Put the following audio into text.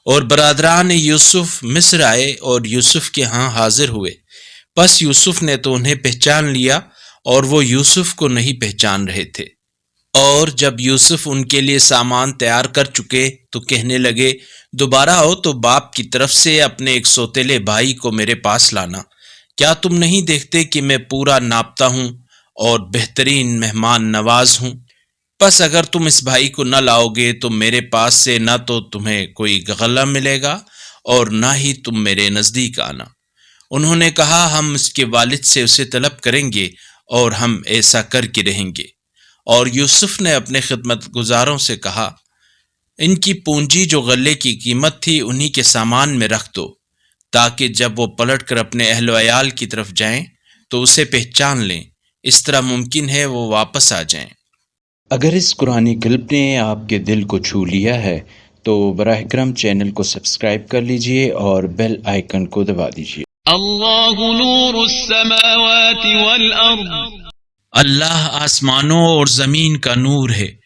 اور برادران یوسف مصر آئے اور یوسف کے ہاں حاضر ہوئے، پس یوسف نے تو انہیں پہچان لیا اور وہ یوسف کو نہیں پہچان رہے تھے۔ اور جب یوسف ان کے لیے سامان تیار کر چکے تو کہنے لگے، دوبارہ آؤ تو باپ کی طرف سے اپنے ایک سوتیلے بھائی کو میرے پاس لانا۔ کیا تم نہیں دیکھتے کہ میں پورا ناپتا ہوں اور بہترین مہمان نواز ہوں؟ پس اگر تم اس بھائی کو نہ لاؤ گے تو میرے پاس سے نہ تو تمہیں کوئی غلہ ملے گا اور نہ ہی تم میرے نزدیک آنا۔ انہوں نے کہا، ہم اس کے والد سے اسے طلب کریں گے اور ہم ایسا کر کے رہیں گے۔ اور یوسف نے اپنے خدمت گزاروں سے کہا، ان کی پونجی جو غلے کی قیمت تھی انہی کے سامان میں رکھ دو، تاکہ جب وہ پلٹ کر اپنے اہل و عیال کی طرف جائیں تو اسے پہچان لیں، اس طرح ممکن ہے وہ واپس آ جائیں۔ اگر اس قرآنی کلپ نے آپ کے دل کو چھو لیا ہے تو براہ کرم چینل کو سبسکرائب کر لیجئے اور بیل آئیکن کو دبا دیجئے۔ اللہ نور السماوات والارض، اللہ آسمانوں اور زمین کا نور ہے۔